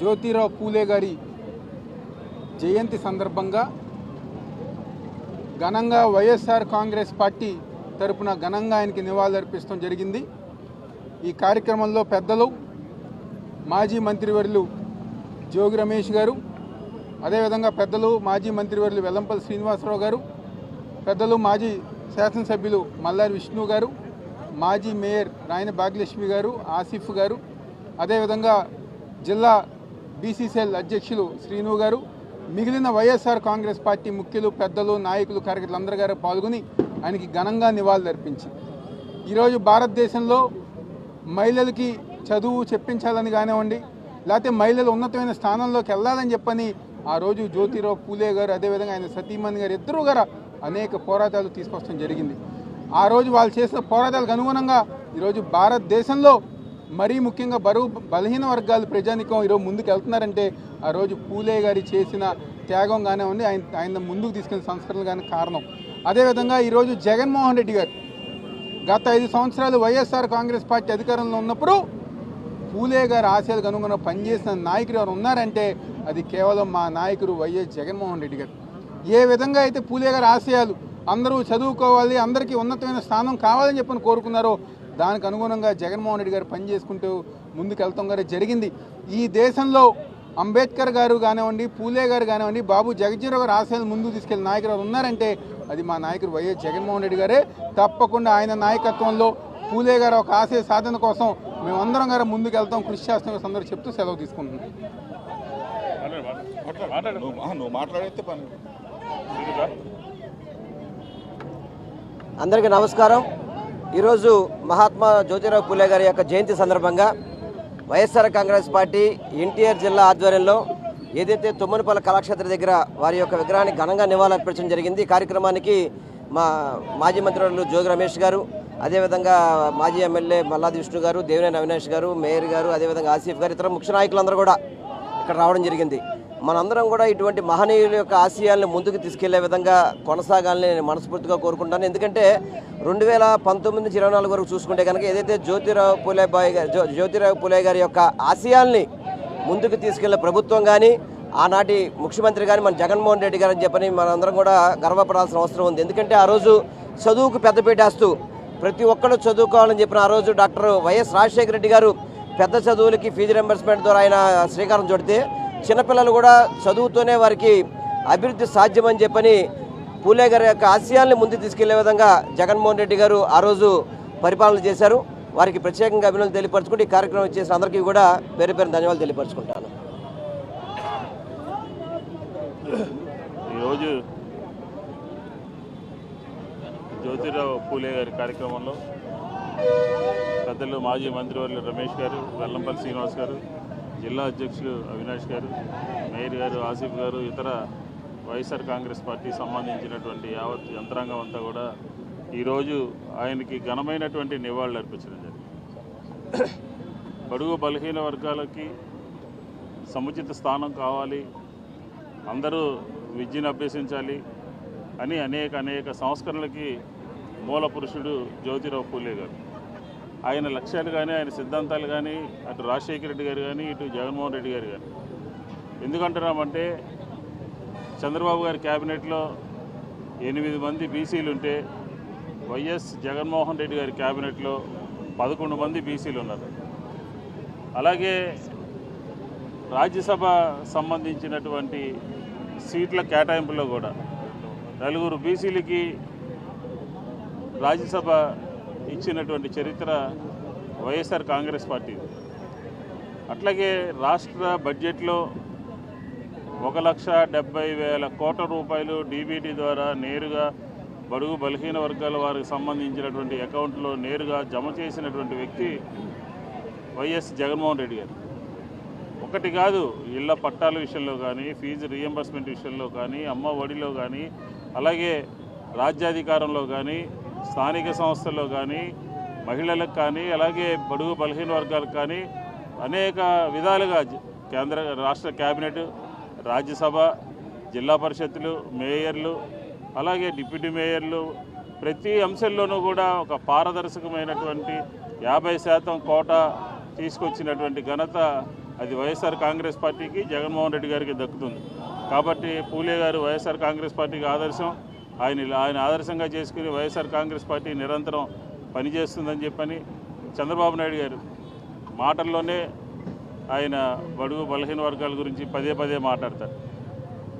జ్యోతిరావు పూలే గారి జయంతి సందర్భంగా ఘనంగా వైఎస్ఆర్ కాంగ్రెస్ పార్టీ తరపున ఘనంగా ఆయనకి నివాళులర్పించడం జరిగింది. ఈ కార్యక్రమంలో పెద్దలు మాజీ మంత్రివర్యులు జోగి రమేష్ గారు, అదేవిధంగా పెద్దలు మాజీ మంత్రివర్యులు వెల్లంపల్లి శ్రీనివాసరావు గారు, పెద్దలు మాజీ శాసనసభ్యులు మల్లారి విష్ణు గారు, మాజీ మేయర్ రాయన భాగ్యలక్ష్మి గారు, ఆసిఫ్ గారు, అదేవిధంగా జిల్లా బీసీసీఎల్ అధ్యక్షులు శ్రీను గారు, మిగిలిన వైఎస్ఆర్ కాంగ్రెస్ పార్టీ ముఖ్యులు, పెద్దలు, నాయకులు, కార్యకర్తలు అందరూ గారు పాల్గొని ఆయనకి ఘనంగా నివాళులర్పించింది. ఈరోజు భారతదేశంలో మహిళలకి చదువు చెప్పించాలని కానివ్వండి, లేకపోతే మహిళలు ఉన్నతమైన స్థానంలోకి వెళ్ళాలని చెప్పని ఆ రోజు జ్యోతిరావు పూలే గారు, అదేవిధంగా ఆయన సతీమణి గారు ఇద్దరు గారు అనేక పోరాటాలు తీసుకొచ్చడం జరిగింది. ఆ రోజు వాళ్ళు చేసిన పోరాటాలకు అనుగుణంగా ఈరోజు భారతదేశంలో మరీ ముఖ్యంగా బలహీన వర్గాల ప్రజానికం ఈరోజు ముందుకు వెళ్తున్నారంటే ఆ రోజు పూలే గారి చేసిన త్యాగం కానివ్వండి, ఆయన ముందుకు తీసుకెళ్లిన సంస్కరణలు కానీ కారణం. అదేవిధంగా ఈరోజు జగన్మోహన్ రెడ్డి గారు గత 5 సంవత్సరాలు వైఎస్ఆర్ కాంగ్రెస్ పార్టీ అధికారంలో ఉన్నప్పుడు పూలే గారి ఆశయాలకు అనుగుణంగా పనిచేసిన నాయకులు ఎవరు ఉన్నారంటే అది కేవలం మా నాయకుడు వైఎస్ జగన్మోహన్ రెడ్డి గారు. ఏ విధంగా అయితే పూలే గారి ఆశయాలు అందరూ చదువుకోవాలి, అందరికీ ఉన్నతమైన స్థానం కావాలని చెప్పని కోరుకున్నారో దానికి అనుగుణంగా జగన్మోహన్ రెడ్డి గారు పనిచేసుకుంటూ ముందుకు వెళ్తాం గారు జరిగింది. ఈ దేశంలో అంబేద్కర్ గారు కానివ్వండి, పూలే గారు కానివ్వండి, బాబు జగజ్జీరావు గారు ఆశయాలు ముందుకు తీసుకెళ్లిన నాయకులు ఉన్నారంటే అది మా నాయకుడు వైఎస్ జగన్మోహన్ రెడ్డి గారే. తప్పకుండా ఆయన నాయకత్వంలో పూలే గారు ఒక ఆశయ సాధన కోసం మేమందరం గారు ముందుకు వెళ్తాం, కృషి చేస్తాం అందరూ చెప్తూ సెలవు తీసుకుంటున్నాం. అందరికీ నమస్కారం. ఈరోజు మహాత్మా జ్యోతిరావు పూలే గారి యొక్క జయంతి సందర్భంగా వైఎస్ఆర్ కాంగ్రెస్ పార్టీ ఎన్టీఆర్ జిల్లా ఆధ్వర్యంలో ఏదైతే తుమ్మనపల్లి కళాక్షేత్ర దగ్గర వారి యొక్క విగ్రహానికి ఘనంగా నివాళులర్పించడం జరిగింది. ఈ కార్యక్రమానికి మాజీ మంత్రివర్యులు జోగి రమేష్ గారు, అదేవిధంగా మాజీ ఎమ్మెల్యే మల్లాది విష్ణు గారు, దేవినేని అవినాష్ గారు, మేయర్ గారు, అదేవిధంగా ఆసిఫ్ గారు, ఇతర ముఖ్య నాయకులందరూ కూడా ఇక్కడ రావడం జరిగింది. మనందరం కూడా ఇటువంటి మహనీయుల యొక్క ఆశయాలను ముందుకు తీసుకెళ్లే విధంగా కొనసాగాలని నేను మనస్ఫూర్తిగా కోరుకుంటాను. ఎందుకంటే 2019 నుంచి 24 వరకు చూసుకుంటే కనుక ఏదైతే జ్యోతిరావు పూలే గారి యొక్క ఆశయాల్ని ముందుకు తీసుకెళ్లే ప్రభుత్వం కానీ, ఆనాటి ముఖ్యమంత్రి కానీ మన జగన్మోహన్ రెడ్డి గారు అని చెప్పని మనందరం కూడా గర్వపడాల్సిన అవసరం ఉంది. ఎందుకంటే ఆ రోజు చదువుకు పెద్దపీటేస్తూ ప్రతి ఒక్కరు చదువుకోవాలని చెప్పిన ఆ రోజు డాక్టర్ వైఎస్ రాజశేఖర రెడ్డి గారు పెద్ద చదువులకి ఫీజు రింబర్స్మెంట్ ద్వారా ఆయన శ్రీకారం చుడితే చిన్నపిల్లలు కూడా చదువుతూనే వారికి అభివృద్ధి సాధ్యమని చెప్పని పూలే గారి యొక్క ఆశయాల్ని ముందుకు తీసుకెళ్లే విధంగా జగన్మోహన్ రెడ్డి గారు ఆ రోజు పరిపాలన చేశారు. వారికి ప్రత్యేకంగా అభినందనలు తెలియపరచుకుంటూ ఈ కార్యక్రమం చేసిన అందరికీ కూడా పేరు పేరు ధన్యవాదాలు తెలియపరచుకుంటాను. ఈరోజు జ్యోతిరావు పూలే గారి కార్యక్రమంలో పెద్దలు మాజీ మంత్రివర్యులు రమేష్ గారు, వెల్లంపల్లి శ్రీనివాస్ గారు, జిల్లా అధ్యక్షులు అవినాష్ గారు, మేయర్ గారు, ఆసిఫ్ గారు, ఇతర వైఎస్ఆర్ కాంగ్రెస్ పార్టీ సంబంధించినటువంటి యావత్ యంత్రాంగం అంతా కూడా ఈరోజు ఆయనకి ఘనమైనటువంటి నివాళులు అర్పించడం జరిగింది. బడుగు బలహీన వర్గాలకి సముచిత స్థానం కావాలి, అందరూ విద్యను అభ్యసించాలి అని అనేక సంస్కరణలకి మూల పురుషుడు జ్యోతిరావు పూలే గారు. ఆయన లక్ష్యాలు కానీ, ఆయన సిద్ధాంతాలు కానీ, అటు రాజశేఖర రెడ్డి గారు కానీ, ఇటు జగన్మోహన్ రెడ్డి గారు కానీ. ఎందుకంటున్నామంటే చంద్రబాబు గారి క్యాబినెట్లో 8 మంది బీసీలు ఉంటే వైఎస్ జగన్మోహన్ రెడ్డి గారి క్యాబినెట్లో 11 మంది బీసీలు ఉన్నారు. అలాగే రాజ్యసభ సంబంధించినటువంటి సీట్ల కేటాయింపులో కూడా 4 బీసీలకి రాజ్యసభ ఇచ్చినటువంటి చరిత్ర వైఎస్ఆర్ కాంగ్రెస్ పార్టీ. అట్లాగే రాష్ట్ర బడ్జెట్లో 1,70,000 కోట్ల రూపాయలు డీబీటీ ద్వారా నేరుగా బడుగు బలహీన వర్గాల వారికి సంబంధించినటువంటి అకౌంట్లో నేరుగా జమ చేసినటువంటి వ్యక్తి వైఎస్ జగన్మోహన్ రెడ్డి గారు. ఒకటి కాదు, ఇళ్ల పట్టాల విషయంలో కానీ, ఫీజు రీఎంబర్స్మెంట్ విషయంలో కానీ, అమ్మ ఒడిలో కానీ, అలాగే రాజ్యాధికారంలో కానీ, స్థానిక సంస్థల్లో కానీ, మహిళలకు కానీ, అలాగే బడుగు బలహీన వర్గాలకు కానీ అనేక విధాలుగా కేంద్ర రాష్ట్ర క్యాబినెట్, రాజ్యసభ, జిల్లా పరిషత్తులు, మేయర్లు, అలాగే డిప్యూటీ మేయర్లు ప్రతి అంశంలోనూ కూడా ఒక పారదర్శకమైనటువంటి 50% కోటా తీసుకొచ్చినటువంటి ఘనత అది వైఎస్ఆర్ కాంగ్రెస్ పార్టీకి జగన్మోహన్ రెడ్డి గారికి దక్కుతుంది. కాబట్టి పూలే గారు వైఎస్ఆర్ కాంగ్రెస్ పార్టీకి ఆదర్శం. ఆయన ఆదర్శంగా చేసుకుని వైఎస్ఆర్ కాంగ్రెస్ పార్టీ నిరంతరం పనిచేస్తుందని చెప్పని చంద్రబాబు నాయుడు గారు మాటల్లోనే ఆయన బడుగు బలహీన వర్గాల గురించి పదే పదే మాట్లాడతారు.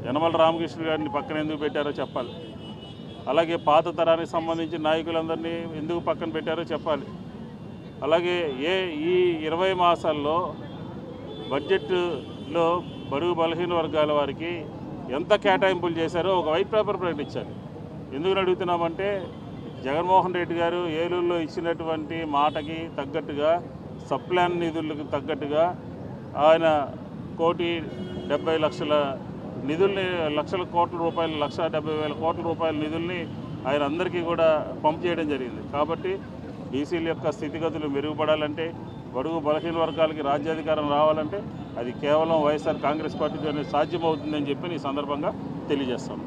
యనమల రామకృష్ణ గారిని పక్కన ఎందుకు పెట్టారో చెప్పాలి. అలాగే పాత తరానికి సంబంధించిన నాయకులందరినీ ఎందుకు పక్కన పెట్టారో చెప్పాలి. అలాగే ఈ 20 మాసాల్లో బడ్జెట్లో బడుగు బలహీన వర్గాల వారికి ఎంత కేటాయింపులు చేశారో ఒక వైట్ పేపర్ ప్రకటించారు. ఎందుకు అడుగుతున్నామంటే జగన్మోహన్ రెడ్డి గారు ఏలూరులో ఇచ్చినటువంటి మాటకి తగ్గట్టుగా సప్లాన్ నిధులకు తగ్గట్టుగా ఆయన 1,70,00,000 నిధుల్ని లక్షల కోట్ల రూపాయలు 1,70,000 కోట్ల రూపాయల నిధుల్ని ఆయన అందరికీ కూడా పంప్ చేయడం జరిగింది. కాబట్టి బీసీల యొక్క స్థితిగతులు మెరుగుపడాలంటే బడుగు బలహీన వర్గాలకి రాజ్యాధికారం రావాలంటే అది కేవలం వైఎస్ఆర్ కాంగ్రెస్ పార్టీతోనే సాధ్యమవుతుందని చెప్పి ఈ సందర్భంగా తెలియజేస్తాం.